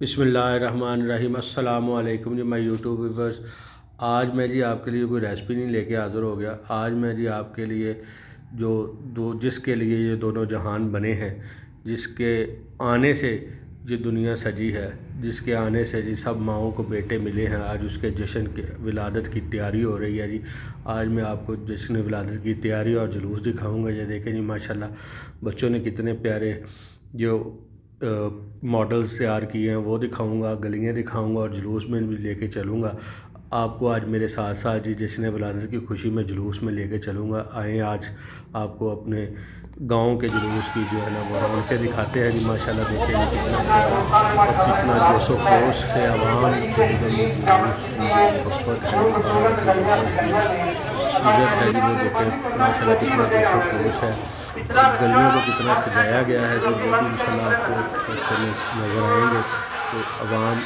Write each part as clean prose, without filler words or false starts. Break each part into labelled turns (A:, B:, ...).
A: बिस्मिल्लाहिर्रहमानिर्रहीम। अस्सलामु अलैकुम जी माय यूट्यूब व्यूवर्स। आज मैं जी आपके लिए कोई रेसिपी नहीं लेके हाज़िर हो गया। आज मैं जी आपके लिए जिसके लिए ये दोनों जहान बने हैं, जिसके आने से ये दुनिया सजी है, जिसके आने से जी सब माओं को बेटे मिले हैं, आज उसके जश्न के विलादत की तैयारी हो रही है जी। आज मैं आपको जश्न विलादत की तैयारी और जुलूस दिखाऊंगा। ये देखें जी, माशाल्लाह बच्चों ने कितने प्यारे जो मॉडल्स तैयार किए हैं वो दिखाऊंगा, गलियाँ दिखाऊंगा और जुलूस में भी लेके चलूँगा आपको। आज मेरे साथ साथ जी जश्न विलादत की खुशी में जुलूस में लेके चलूँगा। आएँ आज आपको अपने गांव के जुलूस की जो है ना वो रौनकें दिखाते हैं जी। माशाल्लाह देखेंगे कितना प्यारा और कितना जोशो खरोश से आवाम के दिलों में जुलूस की जो मोहब्बत है, जो बाबा की इज़्ज़त है जी, वो देखें माशाल्लाह कितना जोशो खरोश है। और गलियों को कितना सजाया गया है जी, वो भी इंशाल्लाह आपको रास्ते में नज़र आएंगे। तो अवाम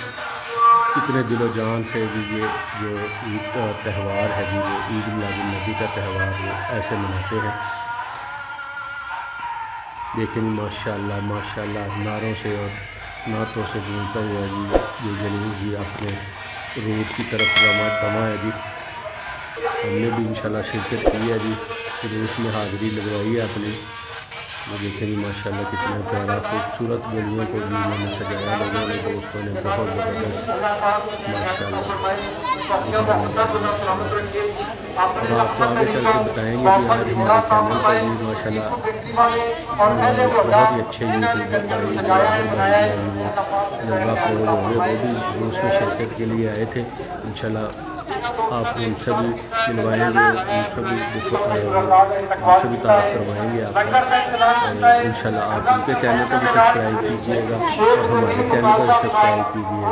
A: कितने दिलो जान से जी ये जो ईद का त्यौहार है जी, वो ईद मिलादुन नबी का त्यौहार वो ऐसे मनाते हैं। देखें जी माशाल्लाह माशाल्लाह नारों से और नातों से गूंजता हुआ जी ये जुलूस जी अपने रूट की तरफ रवाना है जी। हमने भी इंशाल्लाह शिरकत की है जी, जुलूस में हाज़िरी लगवाई है अपनी। वो देखें जी माशाल्लाह कितना प्यारा खूबसूरत गलियों को जी उन्होंने सजाया, लोगों ने, दोस्तों ने बहुत ज़बरदस्त माशाल्लाह माशाल्लाह। और आपको आगे चल के बताएंगे भी आज हमारे चैनल पर जी माशाल्लाह बहुत ही अच्छे यूट्यूबर भाई दिलावर भाई जो है जी वो जलवा फरोज होंगे, वो भी जुलूस में शिरकत के लिए आए थे। इंशाल्लाह आपको उनसे भी मिलवाएंगे, उनसे भी तारफ़ करवाएंगे आपका। और इंशाल्लाह आप उनके चैनल को भी सब्सक्राइब कीजिएगा और हमारे चैनल को भी सब्सक्राइब कीजिएगा।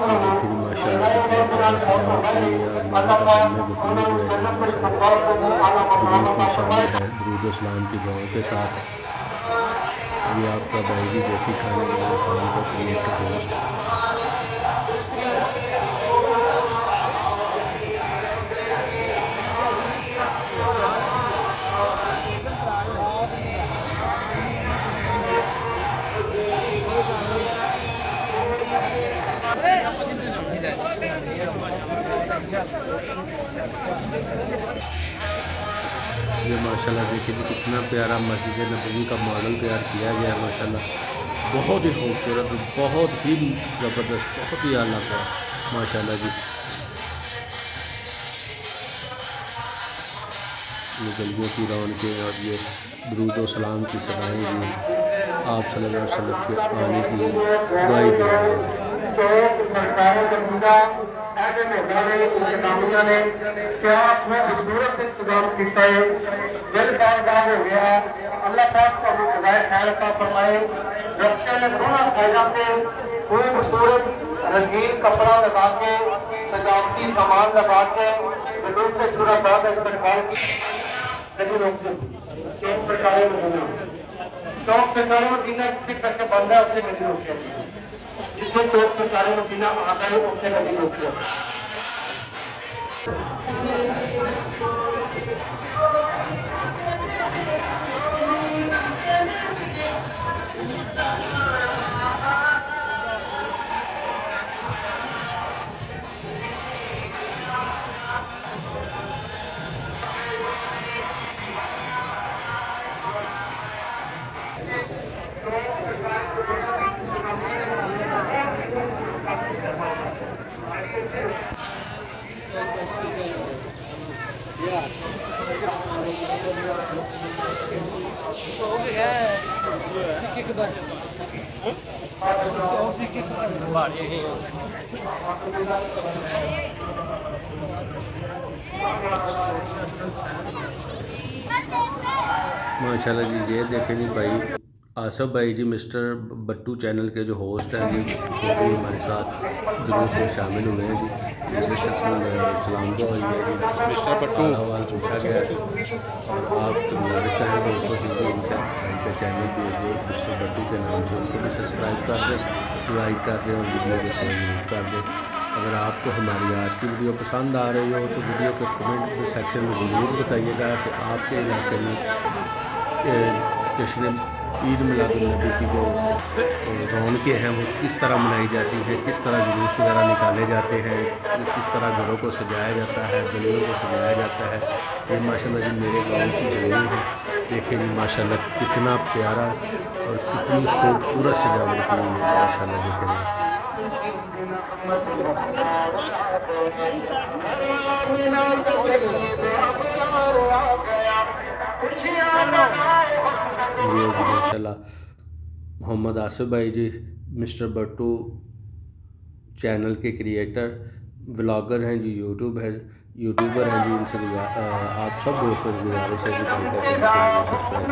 A: ये देखिए जी माशाल्लाह कितना प्यारा सजावट हुई है और लोगों का दम में गुफ्तगू जो है जी माशाल्लाह जुलूस में शामिल है दुरूद व सलाम की दुआओं के साथ। ये आपका भाई जी देसी खाने के लिए फ़ान का क्रिएटर होस्ट। ये माशाल्लाह देखिए जी कितना प्यारा मस्जिद नबवी का मॉडल तैयार किया गया है माशाल्लाह। बहुत ही खूबसूरत, बहुत ही ज़बरदस्त, बहुत ही आला का माशाल्लाह जी। ये गलियों की रौनकें और ये दुरूद व सलाम की सदाएँ जी आप सल्लल्लाहु अलैहि वसल्लम के आने की गवाही दे रही हैं। ऐसे में बड़े इंतजामिया ने क्या अपना खूबसूरत इंतजाम किया है, दिल बारबार हो गया। अल्लाह पाक को खुदाए खैर का फरमाए। रस्ते में गुना खाए जाते खूबसूरत रंगीन कपड़ा लगा के, सजावटी सामान लगा के जुलूस से सूरत का इस्तेमाल की। चौक सरकारी मदीना, चौक सरकारी मदीना करके बंद है, उससे नहीं रोके जिससे चौक सरकारी मदीना आता है उससे नहीं रोके। माशाल्लाह जी ये देखें जी भाई आसफ भाई जी मिस्टर बट्टू चैनल के जो होस्ट हैं जी, वो भी हमारे साथ जुलूस में शामिल हुए हैं जी। जिससे सलाम को हुई है जी, मिस्टर बट्टू हवाल पूछा गया है। और आप तो गुजारिश करें दोस्तों से कि इनका भाई का चैनल भी है मिस्टर बट्टू के नाम से, उनको भी सब्सक्राइब कर दें, लाइक कर दें और वीडियो को शेयर जरूर कर दें। अगर आपको हमारी आज की वीडियो पसंद आ रही हो तो वीडियो के कमेंट सेक्शन में ज़रूर बताइएगा कि आपके इलाके में जश्न ईद मिलादुन्नबी की जो रौनकें हैं वो किस तरह मनाई जाती हैं, किस तरह जुलूस वगैरह निकाले जाते हैं, किस तरह घरों को सजाया जाता है, गलियों को सजाया जाता है। ये माशाल्लाह जी मेरे गाँव की गलियाँ हैं। देखिए जी माशाल्लाह कितना प्यारा और कितनी खूबसूरत सजावट की हुई है माशाल्लाह। देखें ये जी माशाल्लाह मोहम्मद आसिफ भाई जी मिस्टर बट्टू चैनल के क्रिएटर व्लॉगर हैं जी, यूट्यूबर हैं जी। इनसे आप सब दोस्तों से गुजारिश है कि भाई का चैनल को सब्सक्राइब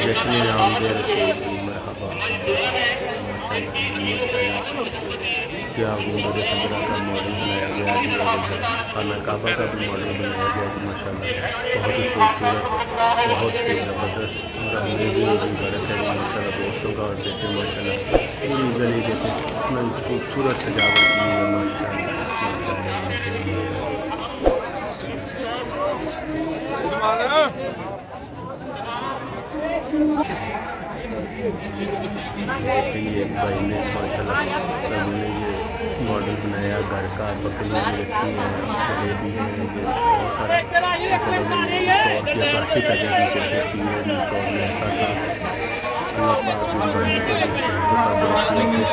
A: जश्न आमद रसूल की मरहबा माशाल्लाह। क्या गुंबद खजरा का मॉडल बनाया गया जी, खाना काबा का भी मॉडल बनाया गया जी माशाल्लाह। बहुत ही खूबसूरत, बहुत ही ज़बरदस्त और अंग्रेज़ी में वर्क है माशाल्लाह दोस्तों का। और देखें माशाल्लाह पूरी गली देखें कितना खूबसूरत सजावट की है माशाल्लाह माशाल्लाह। ये भाई ने माशाल्लाह मैंने ये मॉडल बनाया घर का, बकरियाँ भी रखी हैं, जलेबी हैं, ये बहुत सारा स्टोर की अक्कासी करने की कोशिश की है। स्टोर में ऐसा था अल्लाह पाक इन भाइयों को इस तंदुरुस्ती से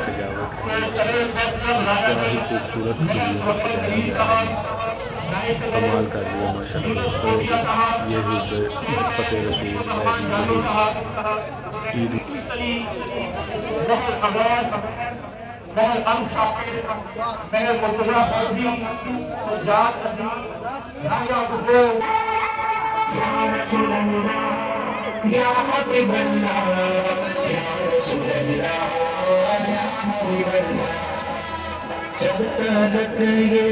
A: सजावट क्या ही खूबसूरत सजाया गया है, कमाल कर दिया माशाल्लाह दोस्तों। यही फ़तेह रसूल ईद
B: जब तक ये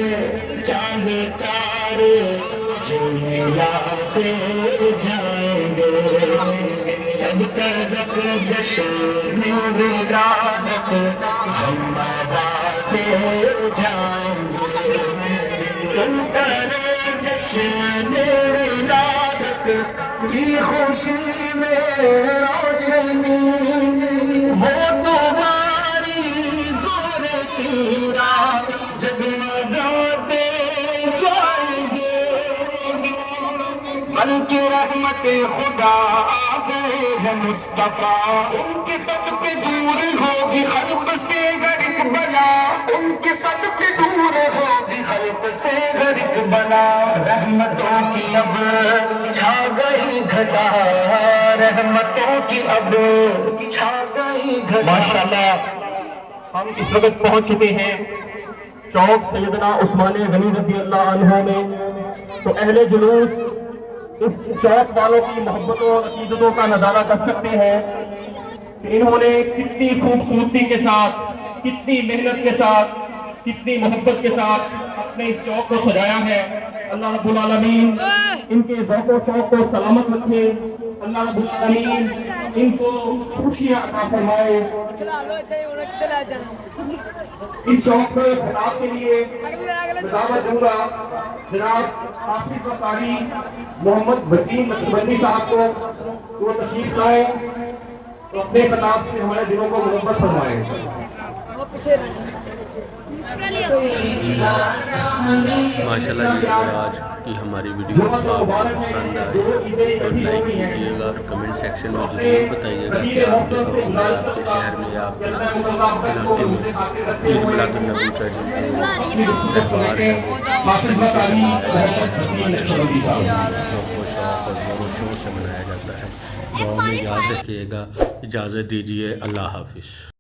B: चांद तारे मिलाते जाएंगे, तब तक जश्न विरासत हम मनाते जाएंगे। तुम करो जश्न विरासत की खुशी में रोशनी, वो तुम्हारी गोरे तीरा जगमगाते जाएंगे। मन की रहमत खुदा आ गए हैं मुस्तफा, उनके सदके दूर होगी खल्क से गरिक बला, उनके सदके दूर होगी खल्क से गरिक बला। रहमतों की अब छा गई घटा, रहमतों की अब छा गई घटा। माशाल्लाह हम इस वक्त पहुंच चुके हैं चौक सैयदना उस्मान गनी रज़ी अल्लाह अन्हु में। तो अहले जुलूस इस चौक वालों की मोहब्बतों और अकीदतों का नजारा कर सकते हैं कि इन्होंने कितनी खूबसूरती के साथ, कितनी मेहनत के साथ, कितनी मोहब्बत के साथ अपने इस चौक को सजाया है। अल्लाह रब्बुल आलमीन इनके ज़ौक़ शौक़ को सलामत रखे, अल्लाह रब्बुल आलमीन इनको खुशियां अता फरमाए। इस शौक को खिताब के लिए दावत दूंगा जनाब हाफिज़ व कारी मोहम्मद वसीम नक्शबंदी साहब को, वो तशरीफ लाए तो अपने खिताब से हमारे दिलों को मुनव्वर फरमाए।
A: माशाल्लाह जी आज कि हमारी वीडियो आपको पसंद आए तो लाइक कीजिएगा और कमेंट सेक्शन में ज़रूर बताइएगा कि आपके गाँव में, आपके शहर में, आपके इलाके में ईद मिलादुन्नबी का जो त्यौहार है वो किस तरीके से मनाया जाता है। हमारे गाँव में शौक़ और ज़ोर शोर से मनाया जाता है। गाँव में याद रखिएगा। इजाज़त दीजिए। अल्लाह हाफ़िज़।